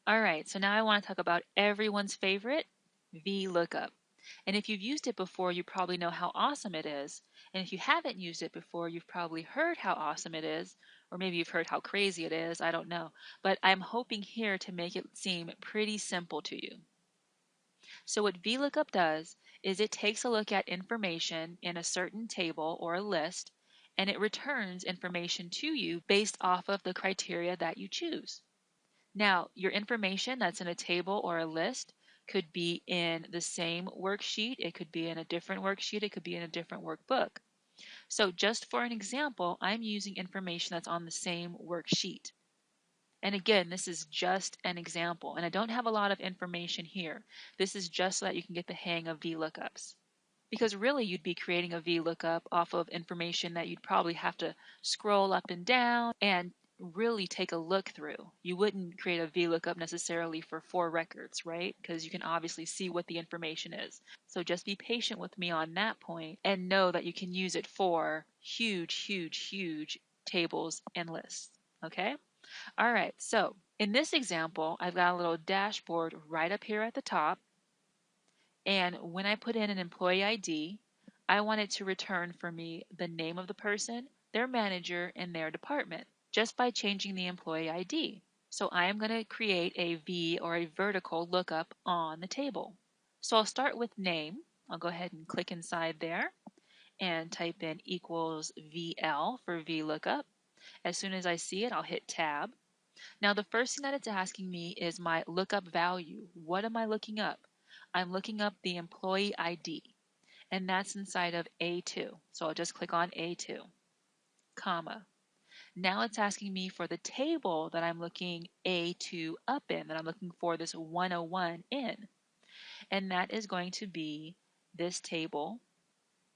All right, so now I want to talk about everyone's favorite, VLOOKUP. And if you've used it before, you probably know how awesome it is. And if you haven't used it before, you've probably heard how awesome it is, or maybe you've heard how crazy it is, I don't know. But I'm hoping here to make it seem pretty simple to you. So what VLOOKUP does is it takes a look at information in a certain table or a list, and it returns information to you based off of the criteria that you choose. Now, your information that's in a table or a list could be in the same worksheet, it could be in a different worksheet, it could be in a different workbook. So just for an example, I'm using information that's on the same worksheet. And again, this is just an example, and I don't have a lot of information here. This is just so that you can get the hang of VLOOKUPs. Because really you'd be creating a VLOOKUP off of information that you'd probably have to scroll up and down and really take a look through. You wouldn't create a VLOOKUP necessarily for 4 records, right? Because you can obviously see what the information is. So just be patient with me on that point and know that you can use it for huge, huge, huge tables and lists. Okay? All right, so in this example, I've got a little dashboard right up here at the top. And when I put in an employee ID, I want it to return for me the name of the person, their manager, and their department just by changing the employee ID. So I am going to create a V or a vertical lookup on the table. So I'll start with name. I'll go ahead and click inside there and type in equals VL for VLOOKUP. As soon as I see it, I'll hit tab. Now the first thing that it's asking me is my lookup value. What am I looking up? I'm looking up the employee ID, and that's inside of A2. So I'll just click on A2, comma. Now it's asking me for the table that I'm looking A2 up in, that I'm looking for this 101 in. And that is going to be this table,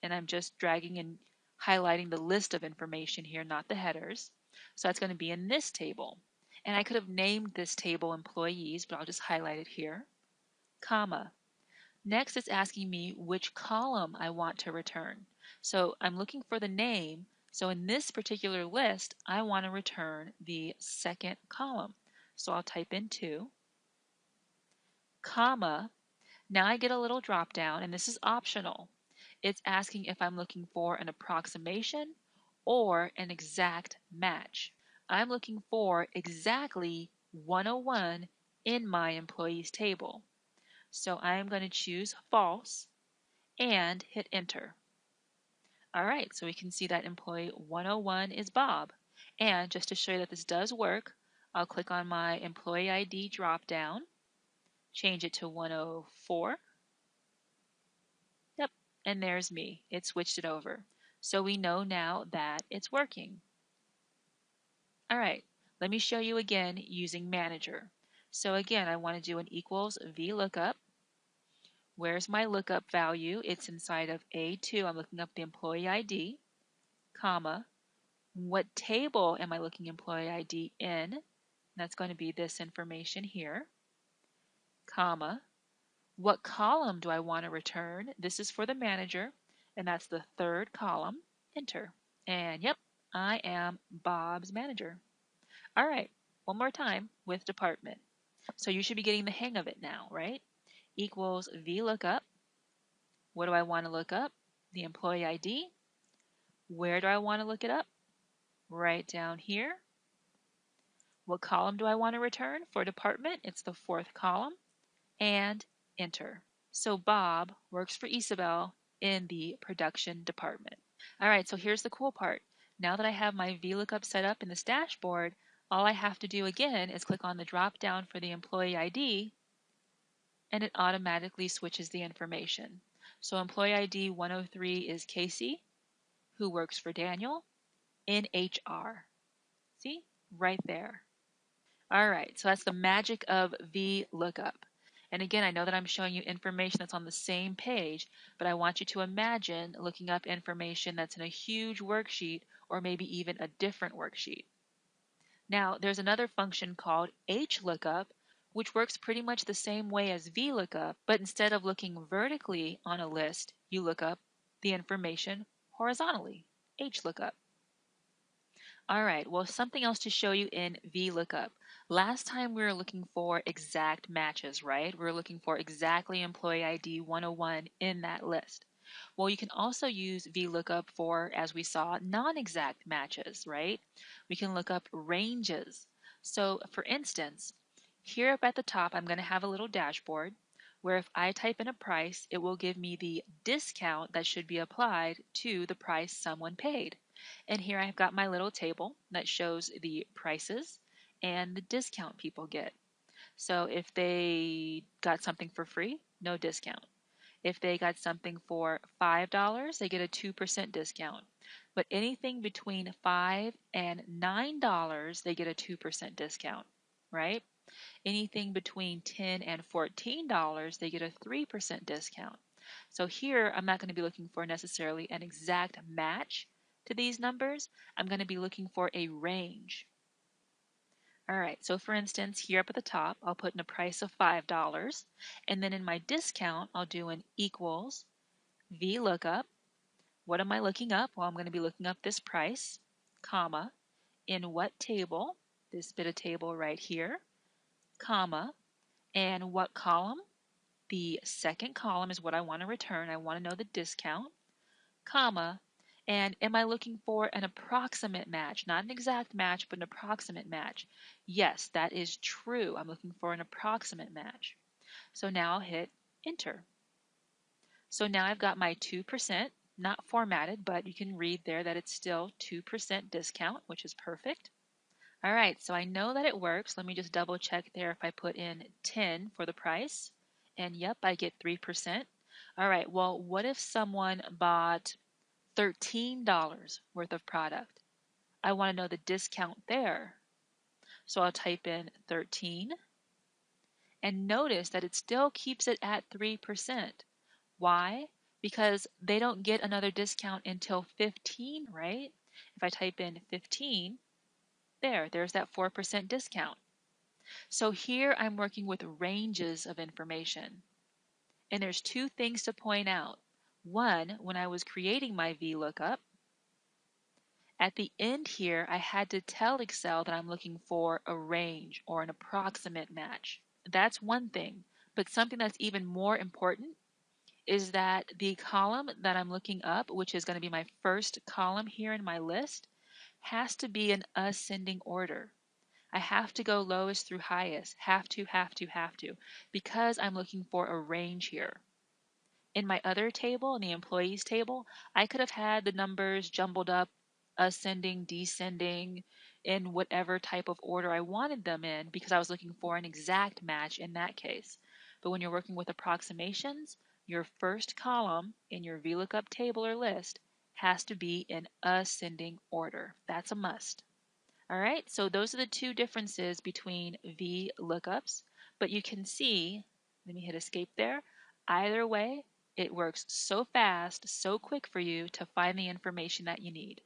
and I'm just dragging and highlighting the list of information here, not the headers. So that's going to be in this table. And I could have named this table employees, but I'll just highlight it here, comma. Next, it's asking me which column I want to return. So I'm looking for the name. So in this particular list, I want to return the second column. So I'll type in 2, comma. Now I get a little drop down, and this is optional. It's asking if I'm looking for an approximation or an exact match. I'm looking for exactly 101 in my employees table. So I'm going to choose false and hit enter. All right, so we can see that employee 101 is Bob. And just to show you that this does work, I'll click on my employee ID drop down, change it to 104. Yep, and there's me. It switched it over. So we know now that it's working. All right, let me show you again using manager. So again, I want to do an equals VLOOKUP. Where's my lookup value? It's inside of A2. I'm looking up the employee ID, comma. What table am I looking employee ID in? That's going to be this information here, comma. What column do I want to return? This is for the manager, and that's the third column, enter. And yep, I am Bob's manager. All right, one more time with department. So you should be getting the hang of it now, right? Equals VLOOKUP. What do I want to look up? The employee ID. Where do I want to look it up? Right down here. What column do I want to return? For department, it's the fourth column. And enter. So Bob works for Isabel in the production department. All right, so here's the cool part. Now that I have my VLOOKUP set up in this dashboard, all I have to do again is click on the drop down for the employee ID, and it automatically switches the information. So employee ID 103 is Casey, who works for Daniel in HR. See? Right there. All right, so that's the magic of VLOOKUP. And again, I know that I'm showing you information that's on the same page, but I want you to imagine looking up information that's in a huge worksheet or maybe even a different worksheet. Now, there's another function called HLOOKUP, which works pretty much the same way as VLOOKUP, but instead of looking vertically on a list, you look up the information horizontally, HLOOKUP. All right, well, something else to show you in VLOOKUP. Last time we were looking for exact matches, right? We were looking for exactly employee ID 101 in that list. Well, you can also use VLOOKUP for, as we saw, non-exact matches, right? We can look up ranges. So for instance, here up at the top, I'm going to have a little dashboard where if I type in a price, it will give me the discount that should be applied to the price someone paid. And here I've got my little table that shows the prices and the discount people get. So if they got something for free, no discount. If they got something for $5, they get a 2% discount. But anything between $5 and $9, they get a 2% discount, right? Anything between $10 and $14, they get a 3% discount. So here, I'm not going to be looking for necessarily an exact match to these numbers. I'm going to be looking for a range. All right, so for instance, here up at the top, I'll put in a price of $5, and then in my discount, I'll do an equals VLOOKUP. What am I looking up? Well, I'm going to be looking up this price, comma, in what table, this bit of table right here, comma, and what column? The second column is what I want to return. I want to know the discount, comma, and am I looking for an approximate match? Not an exact match, but an approximate match. Yes, that is true. I'm looking for an approximate match. So now I'll hit enter. So now I've got my 2%, not formatted, but you can read there that it's still 2% discount, which is perfect. All right, so I know that it works. Let me just double check there if I put in 10 for the price. And yep, I get 3%. All right, well, what if someone bought $13 worth of product? I want to know the discount there. So I'll type in 13 and notice that it still keeps it at 3%. Why? Because they don't get another discount until 15, right? If I type in 15, there's that 4% discount. So here I'm working with ranges of information. And there's two things to point out. One, when I was creating my VLOOKUP, at the end here, I had to tell Excel that I'm looking for a range or an approximate match. That's one thing. But something that's even more important is that the column that I'm looking up, which is going to be my first column here in my list, has to be in ascending order. I have to go lowest through highest. Have to, because I'm looking for a range here. In my other table, in the employees table, I could have had the numbers jumbled up, ascending, descending, in whatever type of order I wanted them in because I was looking for an exact match in that case. But when you're working with approximations, your first column in your VLOOKUP table or list has to be in ascending order. That's a must. All right, so those are the two differences between VLOOKUPs, but you can see, let me hit escape there, either way, it works so fast, so quick for you to find the information that you need.